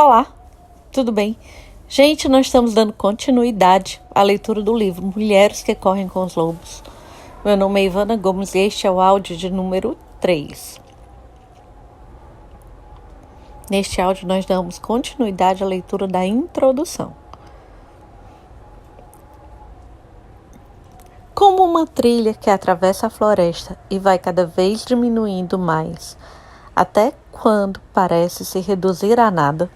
Olá, tudo bem? Gente, nós estamos dando continuidade à leitura do livro Mulheres que Correm com os Lobos. Meu nome é Ivana Gomes e este é o áudio de número 3. Neste áudio nós damos continuidade à leitura da introdução. Como uma trilha que atravessa a floresta e vai cada vez diminuindo mais, até quando parece se reduzir a nada,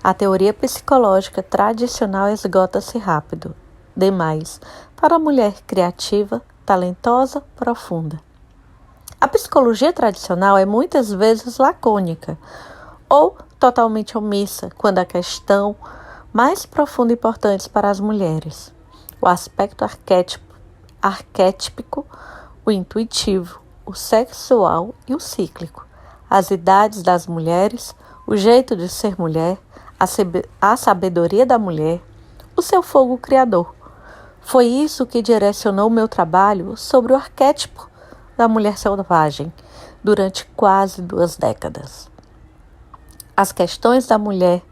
a teoria psicológica tradicional esgota-se rápido demais para a mulher criativa, talentosa, profunda. A psicologia tradicional é muitas vezes lacônica ou totalmente omissa quando a questão mais profunda e importante para as mulheres, o aspecto arquétipico, o intuitivo, o sexual e o cíclico, as idades das mulheres, o jeito de ser mulher, a sabedoria da mulher, o seu fogo criador. Foi isso que direcionou meu trabalho sobre o arquétipo da mulher selvagem durante quase 2 décadas. As questões da mulher,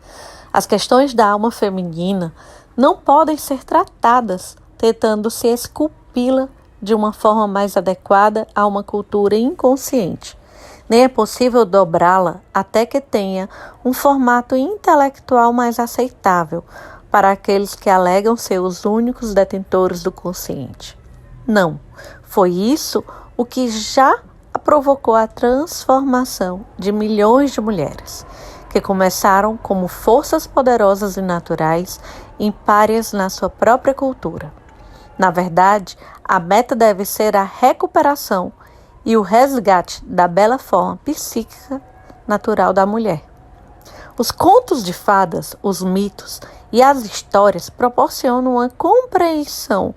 as questões da alma feminina não podem ser tratadas tentando se esculpi-la de uma forma mais adequada a uma cultura inconsciente. Nem é possível dobrá-la até que tenha um formato intelectual mais aceitável para aqueles que alegam ser os únicos detentores do consciente. Não, foi isso o que já provocou a transformação de milhões de mulheres, que começaram como forças poderosas e naturais, impárias na sua própria cultura. Na verdade, a meta deve ser a recuperação e o resgate da bela forma psíquica natural da mulher. Os contos de fadas, os mitos e as histórias proporcionam uma compreensão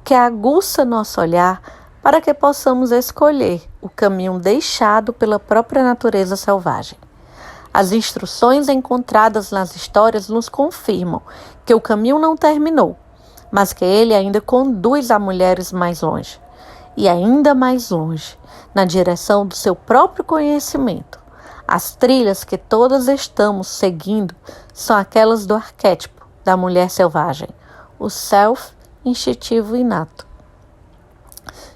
que aguça nosso olhar para que possamos escolher o caminho deixado pela própria natureza selvagem. As instruções encontradas nas histórias nos confirmam que o caminho não terminou, mas que ele ainda conduz a mulheres mais longe, e ainda mais longe, na direção do seu próprio conhecimento. As trilhas que todas estamos seguindo são aquelas do arquétipo da mulher selvagem, o self instintivo inato.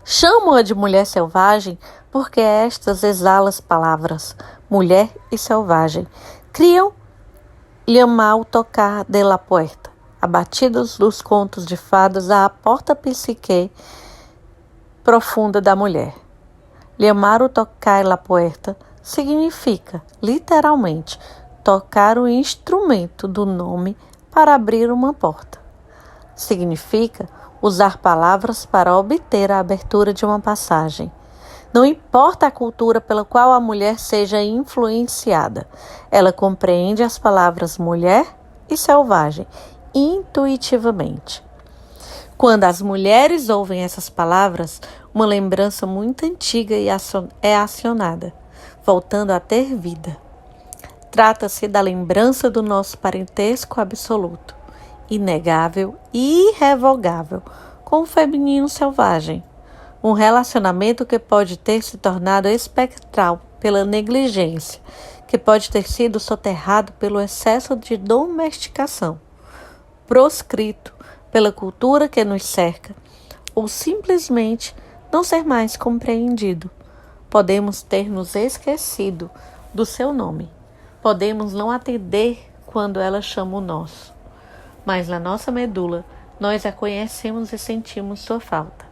Chamo-a de mulher selvagem porque estas exalam as palavras mulher e selvagem. Criam-lhe mal tocar de la puerta, abatidos dos contos de fadas à porta psique profunda da mulher. Llamar o tocar la puerta significa, literalmente, tocar o instrumento do nome para abrir uma porta. Significa usar palavras para obter a abertura de uma passagem. Não importa a cultura pela qual a mulher seja influenciada, ela compreende as palavras mulher e selvagem intuitivamente. Quando as mulheres ouvem essas palavras, uma lembrança muito antiga é acionada, voltando a ter vida. Trata-se da lembrança do nosso parentesco absoluto, inegável e irrevogável, com o feminino selvagem. Um relacionamento que pode ter se tornado espectral pela negligência, que pode ter sido soterrado pelo excesso de domesticação, proscrito pela cultura que nos cerca, ou simplesmente não ser mais compreendido. Podemos ter nos esquecido do seu nome. Podemos não atender quando ela chama o nosso. Mas na nossa medula, nós a conhecemos e sentimos sua falta.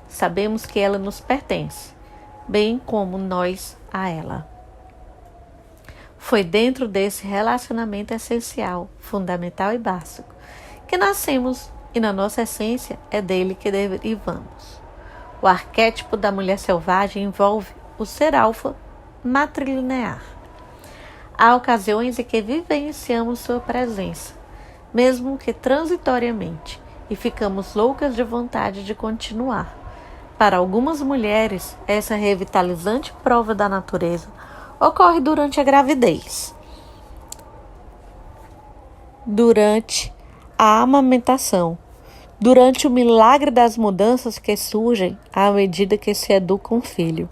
Sabemos que ela nos pertence, bem como nós a ela. Foi dentro desse relacionamento essencial, fundamental e básico, que nascemos e na nossa essência é dele que derivamos. O arquétipo da mulher selvagem envolve o ser alfa matrilinear. Há ocasiões em que vivenciamos sua presença, mesmo que transitoriamente, e ficamos loucas de vontade de continuar. Para algumas mulheres, essa revitalizante prova da natureza ocorre durante a gravidez, durante a amamentação, durante o milagre das mudanças que surgem à medida que se educa um filho,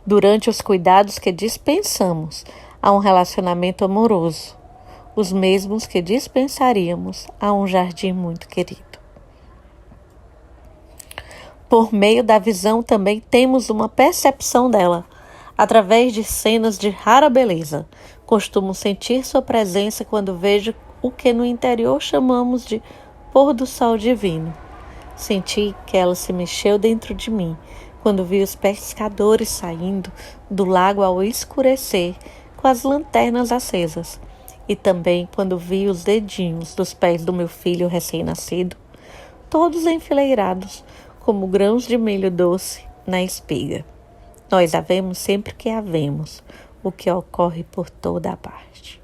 durante os cuidados que dispensamos a um relacionamento amoroso, os mesmos que dispensaríamos a um jardim muito querido. Por meio da visão também temos uma percepção dela, através de cenas de rara beleza. Costumo sentir sua presença quando vejo o que no interior chamamos de pôr do sol divino. Senti que ela se mexeu dentro de mim, quando vi os pescadores saindo do lago ao escurecer, com as lanternas acesas. E também quando vi os dedinhos dos pés do meu filho recém-nascido, todos enfileirados, como grãos de milho doce na espiga. Nós a vemos sempre que a vemos, o que ocorre por toda a parte.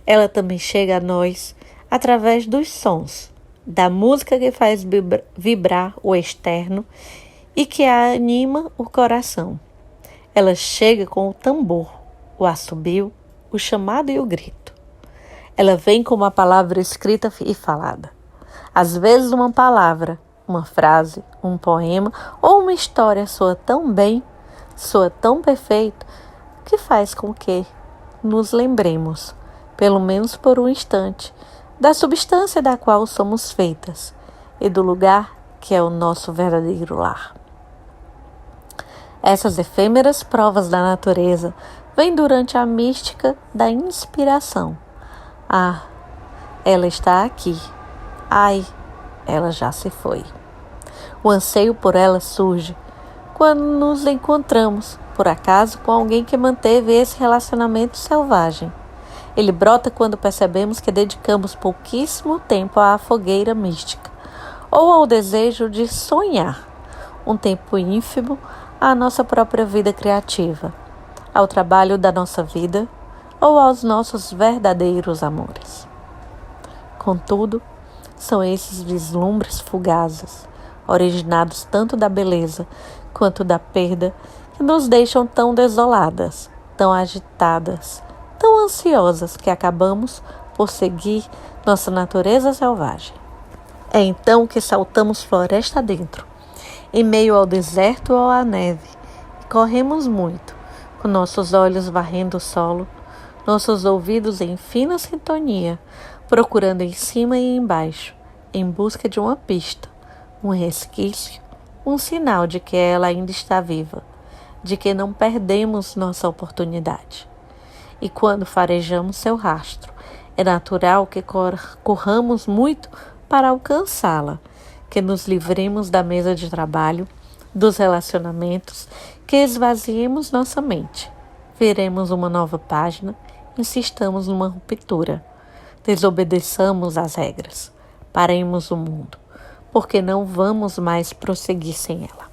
Ela também chega a nós através dos sons, da música que faz vibrar o externo e que anima o coração. Ela chega com o tambor, o assobio, o chamado e o grito. Ela vem com uma palavra escrita e falada. Às vezes uma palavra, uma frase, um poema ou uma história soa tão bem, soa tão perfeito, que faz com que nos lembremos, pelo menos por um instante, da substância da qual somos feitas e do lugar que é o nosso verdadeiro lar. Essas efêmeras provas da natureza vêm durante a mística da inspiração. Ah, ela está aqui. Ai, ela já se foi. O anseio por ela surge quando nos encontramos, por acaso, com alguém que manteve esse relacionamento selvagem. Ele brota quando percebemos que dedicamos pouquíssimo tempo à fogueira mística, ou ao desejo de sonhar, um tempo ínfimo à nossa própria vida criativa, ao trabalho da nossa vida ou aos nossos verdadeiros amores. Contudo, são esses vislumbres fugazes, originados tanto da beleza quanto da perda, que nos deixam tão desoladas, tão agitadas, tão ansiosas que acabamos por seguir nossa natureza selvagem. É então que saltamos floresta dentro, em meio ao deserto ou à neve, e corremos muito, com nossos olhos varrendo o solo, nossos ouvidos em fina sintonia, procurando em cima e embaixo, em busca de uma pista, um resquício, um sinal de que ela ainda está viva, de que não perdemos nossa oportunidade. E quando farejamos seu rastro, é natural que corramos muito para alcançá-la, que nos livremos da mesa de trabalho, dos relacionamentos, que esvaziemos nossa mente. Viremos uma nova página, insistamos numa ruptura, desobedeçamos as regras, paremos o mundo, porque não vamos mais prosseguir sem ela.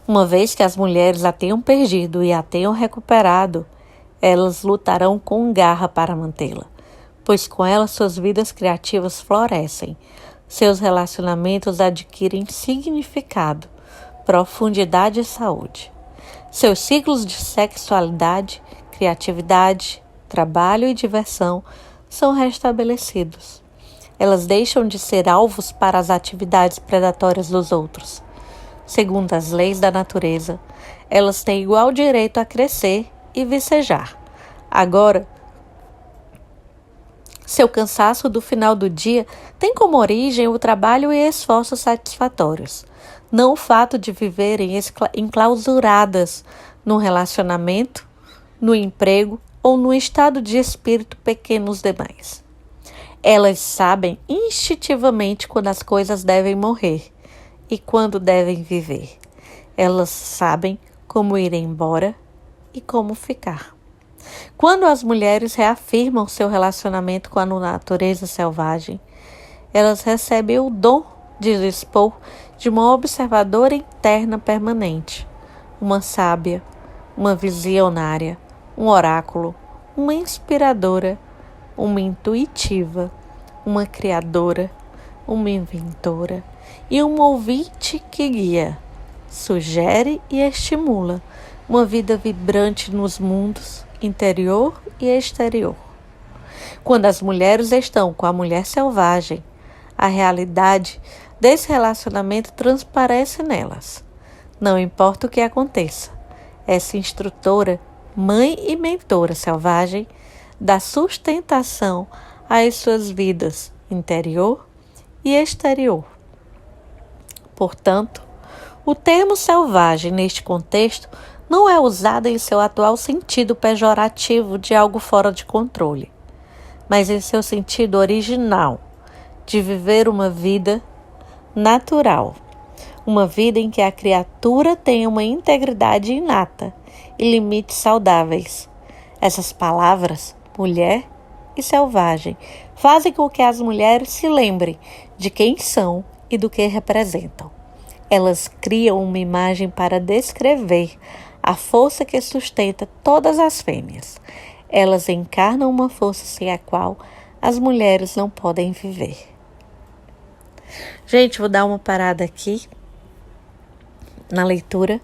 Uma vez que as mulheres a tenham perdido e a tenham recuperado, elas lutarão com garra para mantê-la, pois com ela suas vidas criativas florescem, seus relacionamentos adquirem significado, profundidade e saúde. Seus ciclos de sexualidade, criatividade, trabalho e diversão são restabelecidos. Elas deixam de ser alvos para as atividades predatórias dos outros. Segundo as leis da natureza, elas têm igual direito a crescer e vicejar. Agora, seu cansaço do final do dia tem como origem o trabalho e esforços satisfatórios, não o fato de viverem enclausuradas num relacionamento, no emprego ou no estado de espírito pequenos demais. Elas sabem instintivamente quando as coisas devem morrer e quando devem viver. Elas sabem como ir embora e como ficar. Quando as mulheres reafirmam seu relacionamento com a natureza selvagem, elas recebem o dom de dispor de uma observadora interna permanente, uma sábia, uma visionária, um oráculo, uma inspiradora, uma intuitiva, uma criadora, uma inventora e um ouvinte que guia, sugere e estimula uma vida vibrante nos mundos interior e exterior. Quando as mulheres estão com a mulher selvagem, a realidade desse relacionamento transparece nelas. Não importa o que aconteça, essa instrutora mãe e mentora selvagem, dá sustentação às suas vidas interior e exterior. Portanto, o termo selvagem neste contexto não é usado em seu atual sentido pejorativo de algo fora de controle, mas em seu sentido original, de viver uma vida natural, uma vida em que a criatura tem uma integridade inata e limites saudáveis. Essas palavras, mulher e selvagem, fazem com que as mulheres se lembrem de quem são e do que representam. Elas criam uma imagem para descrever a força que sustenta todas as fêmeas. Elas encarnam uma força sem a qual as mulheres não podem viver. Gente, vou dar uma parada aqui na leitura.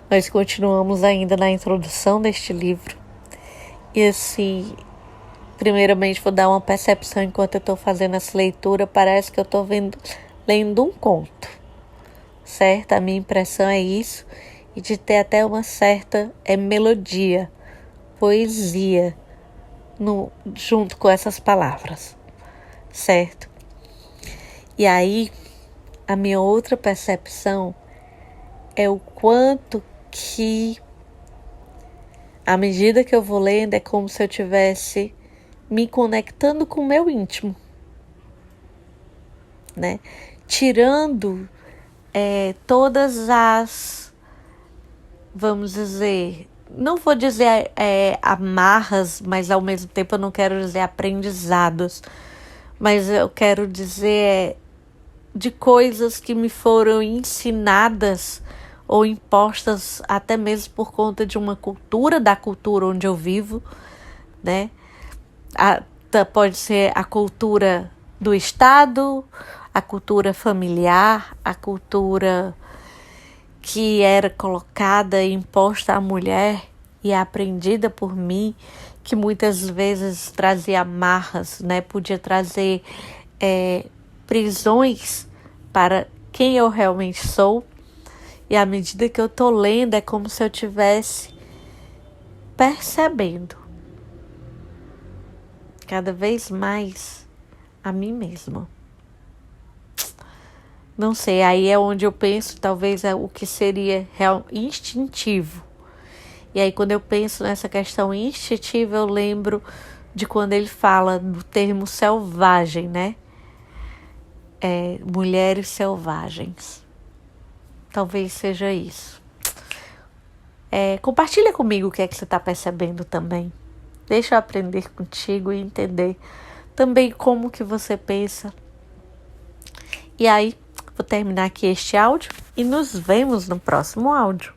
Nós continuamos ainda na introdução deste livro. E assim, primeiramente vou dar uma percepção enquanto eu estou fazendo essa leitura. Parece que eu estou lendo um conto, certo? A minha impressão é isso. E de ter até uma certa melodia, poesia junto com essas palavras, certo? E aí, a minha outra percepção é o quanto que, à medida que eu vou lendo, é como se eu estivesse me conectando com o meu íntimo, né? Tirando todas as, vamos dizer, não vou dizer amarras, mas ao mesmo tempo eu não quero dizer aprendizados, mas eu quero dizer de coisas que me foram ensinadas ou impostas até mesmo por conta de uma cultura, da cultura onde eu vivo, né? Pode ser a cultura do Estado, a cultura familiar, a cultura que era colocada e imposta à mulher e aprendida por mim, que muitas vezes trazia amarras, né? Podia trazer prisões para quem eu realmente sou. E à medida que eu estou lendo, é como se eu estivesse percebendo cada vez mais a mim mesma. Não sei, aí é onde eu penso, talvez, o que seria instintivo. E aí, quando eu penso nessa questão instintiva, eu lembro de quando ele fala do termo selvagem, né? Mulheres selvagens. Talvez seja isso. Compartilha comigo o que é que você está percebendo também. Deixa eu aprender contigo e entender também como que você pensa. E aí, vou terminar aqui este áudio e nos vemos no próximo áudio.